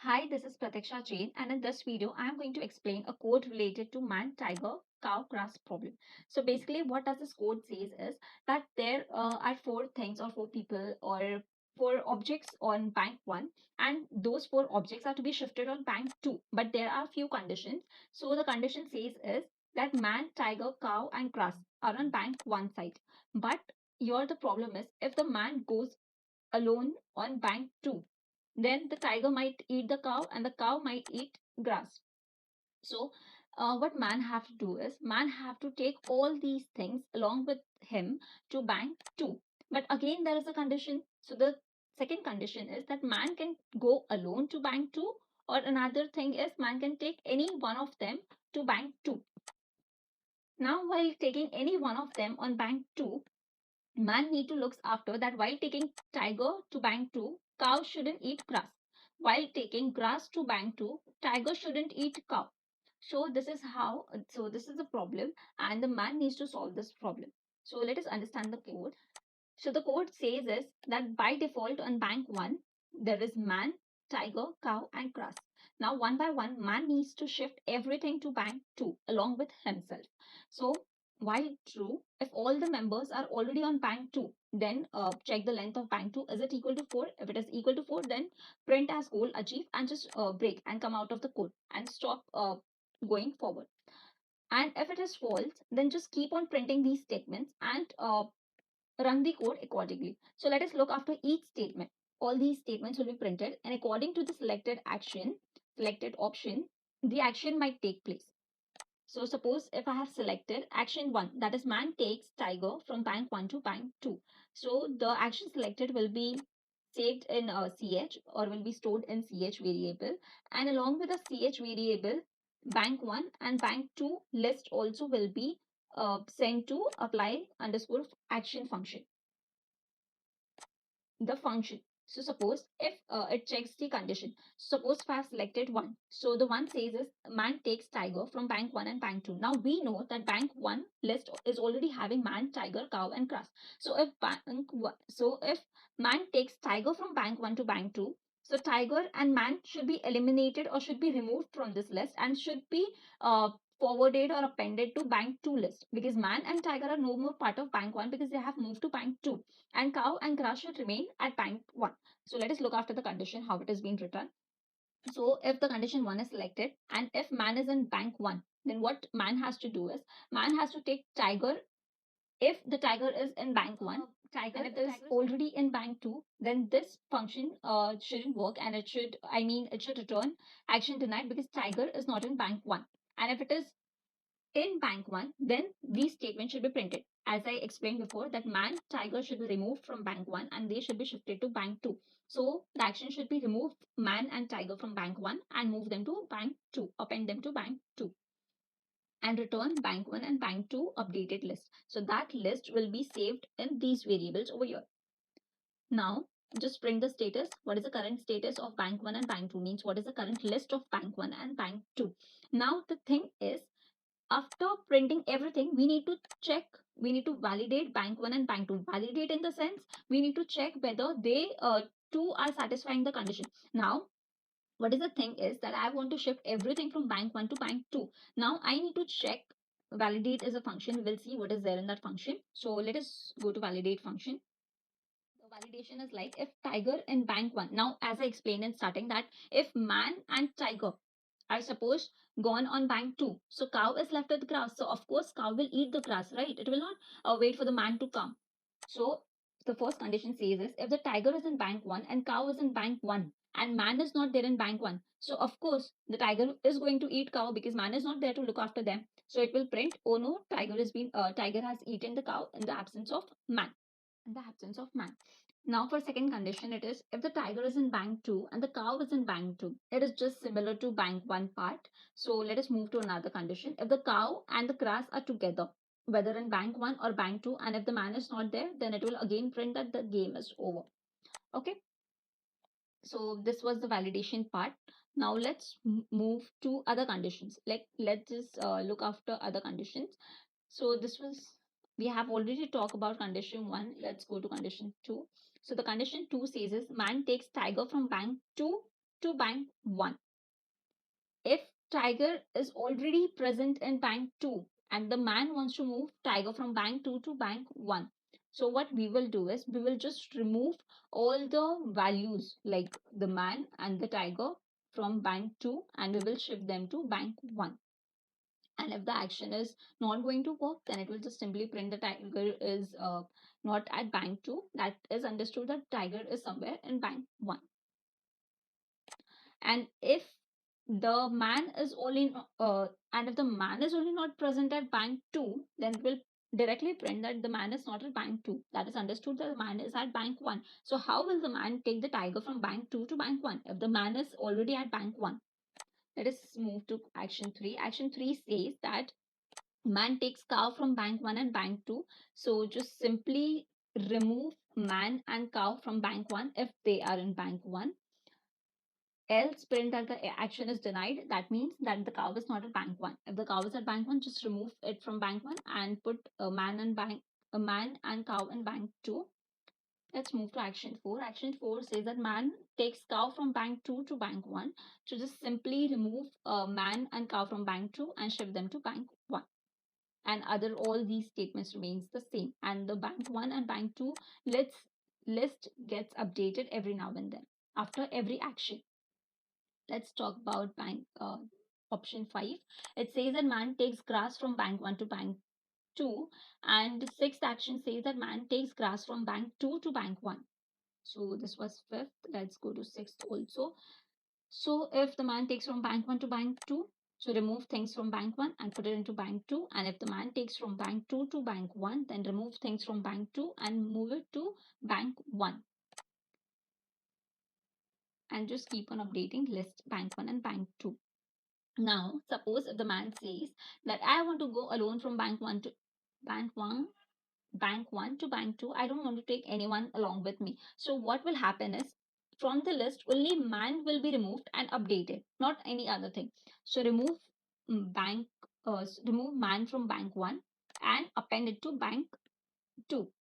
Hi, this is Pratiksha Jain, and in this video, I am going to explain a code related to man, tiger, cow, grass problem. So basically, what does this code says is that there are four things or four people or four objects on bank one, and those four objects are to be shifted on bank two. But there are few conditions. So the condition says is that man, tiger, cow, and grass are on bank one side. But here the problem is if the man goes alone on bank two, then the tiger might eat the cow and the cow might eat grass. So what man have to do is man have to take all these things along with him to bank two. But again there is a condition. So the second condition is that man can go alone to bank two, or another thing is man can take any one of them to bank two. Now while taking any one of them on bank two, man need to look after that while taking tiger to bank 2, cow shouldn't eat grass. While taking grass to bank 2, tiger shouldn't eat cow. So this is the problem, and the man needs to solve this problem. So let us understand the code. So the code says is that by default on bank 1, there is man, tiger, cow, and grass. Now one by one, man needs to shift everything to bank 2 along with himself. So while true, if all the members are already on bank 2, then check the length of bank 2. Is it equal to 4? If it is equal to 4, then print as goal achieve and just break and come out of the code and stop going forward. And if it is false, then just keep on printing these statements and run the code accordingly. So let us look after each statement. All these statements will be printed, and according to the selected option, the action might take place. So suppose if I have selected action 1, that is man takes tiger from bank 1 to bank 2. So the action selected will be saved in ch, or will be stored in ch variable, and along with the ch variable, bank 1 and bank 2 list also will be sent to apply underscore action function, the function. So suppose if it checks the condition. Suppose if I have selected 1. So the one says is man takes tiger from bank 1 and bank 2. Now we know that bank 1 list is already having man, tiger, cow, and grass. So if man takes tiger from bank 1 to bank 2, so tiger and man should be eliminated or should be removed from this list and should be forwarded or appended to bank 2 list, because man and tiger are no more part of bank 1 because they have moved to bank 2, and cow and grass should remain at bank 1. So let us look after the condition, how it is being written. So if the condition 1 is selected and if man is in bank 1, then what man has to do is man has to take tiger. If the tiger is in bank 1, tiger and if is already in bank 2, then this function shouldn't work, and it should return action denied because tiger is not in bank 1. And if it is in bank 1, then these statements should be printed. As I explained before, that man, tiger should be removed from bank 1 and they should be shifted to bank 2. So the action should be remove man and tiger from bank 1 and move them to bank 2, append them to bank 2, and return bank 1 and bank 2 updated list. So that list will be saved in these variables over here. Now just print the status. What is the current status of bank 1 and bank 2? Means what is the current list of bank 1 and bank 2? Now the thing is, after printing everything, we need to check, we need to validate bank 1 and bank 2. Validate in the sense we need to check whether they two are satisfying the condition. Now what is the thing is that I want to shift everything from bank 1 to bank 2. Now I need to check, validate is a function. We'll see what is there in that function. So let us go to validate function. The validation is like if tiger in bank 1. Now as I explained in starting, that if man and tiger are suppose gone on bank 2, so cow is left with grass, so of course cow will eat the grass, right? It will not wait for the man to come. So the first condition says is if the tiger is in bank 1 and cow is in bank 1 and man is not there in bank 1, so of course the tiger is going to eat cow because man is not there to look after them. So it will print, oh no, tiger has eaten the cow in the absence of man, in the absence of man. Now for second condition, it is if the tiger is in bank 2 and the cow is in bank 2. It is just similar to bank 1 part. So let us move to another condition. If the cow and the grass are together, whether in bank 1 or bank 2, and if the man is not there, then it will again print that the game is over. Okay. So this was the validation part. Now let's move to other conditions. Like let's just look after other conditions. So this was, we have already talked about condition 1. Let's go to condition 2. So the condition 2 says is man takes tiger from bank 2 to bank 1. If tiger is already present in bank 2 and the man wants to move tiger from bank 2 to bank 1, so what we will do is we will just remove all the values like the man and the tiger from bank 2 and we will shift them to bank 1. And if the action is not going to work, then it will just simply print the tiger is not at bank 2. That is understood that tiger is somewhere in bank 1. And if the man is only and if the man is only not present at bank 2, then it will directly print that the man is not at bank 2. That is understood that the man is at bank 1. So how will the man take the tiger from bank 2 to bank 1 if the man is already at bank 1? Let us move to action 3. Action 3 says that man takes cow from bank 1 and bank 2. So just simply remove man and cow from bank 1 if they are in bank 1. Else print that the action is denied. That means that the cow is not at bank 1. If the cow is at bank 1, just remove it from bank 1 and put a man and cow in bank 2. Let's move to action 4. Action 4 says that man takes cow from bank 2 to bank 1. So just simply remove man and cow from bank 2 and shift them to bank 1. And other all these statements remains the same. And the bank 1 and bank 2 list gets updated every now and then after every action. Let's talk about bank option 5. It says that man takes grass from bank 1 to bank 2, and sixth action says that man takes grass from bank 2 to bank 1. So this was fifth. Let's go to sixth also. So if the man takes from bank 1 to bank 2, so remove things from bank 1 and put it into bank 2. And if the man takes from bank 2 to bank 1, then remove things from bank 2 and move it to bank 1. And just keep on updating list bank 1 and bank 2. Now, suppose if the man says that I want to go alone from bank 1 bank 1 to bank 2, I don't want to take anyone along with me. So what will happen is from the list only man will be removed and updated, not any other thing. So remove remove man from bank 1 and append it to bank 2.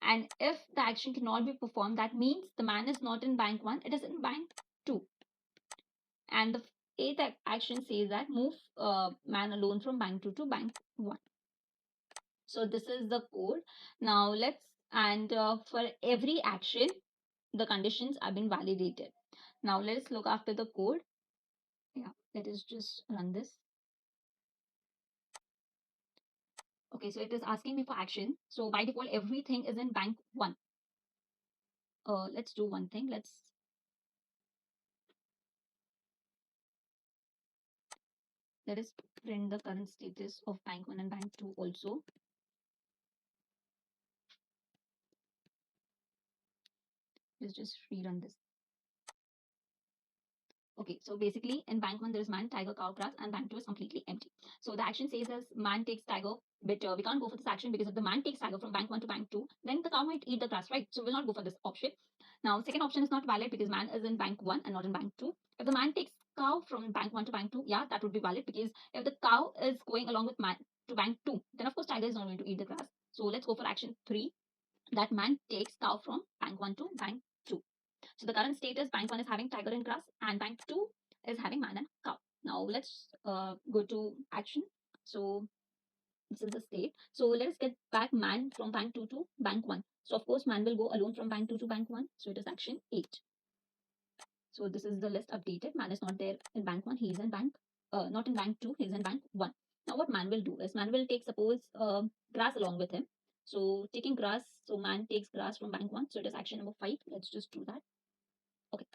And if the action cannot be performed, that means the man is not in bank 1, it is in bank 2. And the eighth action says that move man alone from bank 2 to bank 1. So this is the code. Now for every action, the conditions have been validated. Now let's look after the code. Yeah, let us just run this. Okay, so it is asking me for action. So by default, everything is in bank 1. Let's do one thing. Let us print the current status of bank 1 and bank 2 also. Let's just rerun this. Okay, so basically in bank 1 there is man, tiger, cow, grass, and bank 2 is completely empty. So the action says as man takes tiger, but we can't go for this action because if the man takes tiger from bank 1 to bank 2, then the cow might eat the grass, right? So we'll not go for this option. Now second option is not valid because man is in bank 1 and not in bank 2. If the man takes cow from bank 1 to bank 2, yeah, that would be valid because if the cow is going along with man to bank 2, then of course tiger is not going to eat the grass. So let's go for action 3, that man takes cow from bank 1 to bank 2. So the current status, bank 1 is having tiger and grass and bank 2 is having man and cow. Now let's go to action. So this is the state. So let's get back man from bank 2 to bank 1. So of course man will go alone from bank 2 to bank 1. So it is action 8. So this is the list updated. Man is not there in bank 1. He is in not in bank 2. He is in bank 1. Now what man will do is man will take suppose grass along with him. So taking grass, so man takes grass from bank 1. So it is action number 5. Let's just do that. Okay.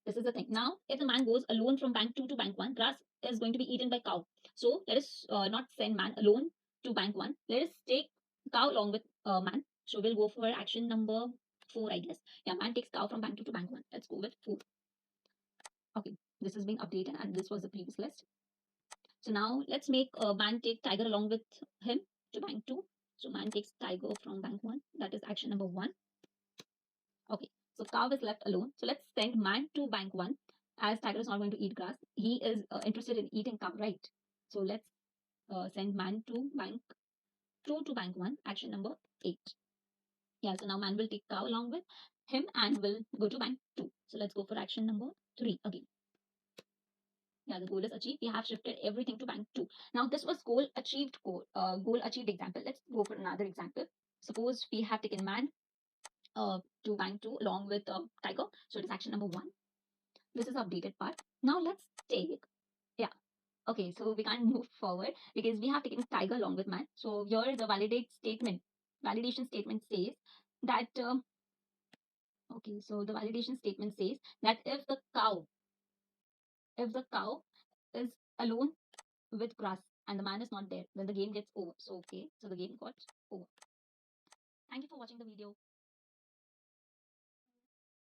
This is the thing. Now, if the man goes alone from bank 2 to bank 1, grass is going to be eaten by cow. So let us not send man alone to bank 1. Let us take cow along with man. So we'll go for action number 4, I guess. Yeah, man takes cow from bank 2 to bank 1. Let's go with 4. Okay, this is being updated and this was the previous list. So now let's make man take tiger along with him to bank 2. So man takes tiger from bank 1. That is action number 1. Okay, so cow is left alone. So let's send man to bank 1. As tiger is not going to eat grass, he is interested in eating cow, right? So let's send man to bank 2 to bank 1. Action number 8. Yeah, so now man will take cow along with him and will go to bank 2. So let's go for action number 3 again. Yeah, the goal is achieved. We have shifted everything to bank 2. Now this was goal achieved example. Let's go for another example. Suppose we have taken man to bank 2 along with tiger. So it is action number 1. This is updated part. Now let's take, yeah. Okay, so we can't move forward because we have taken tiger along with man. So here the validation statement says that okay, so the validation statement says that if the cow is alone with grass and the man is not there, then the game gets over. So okay, so the game got over. Thank you for watching the video.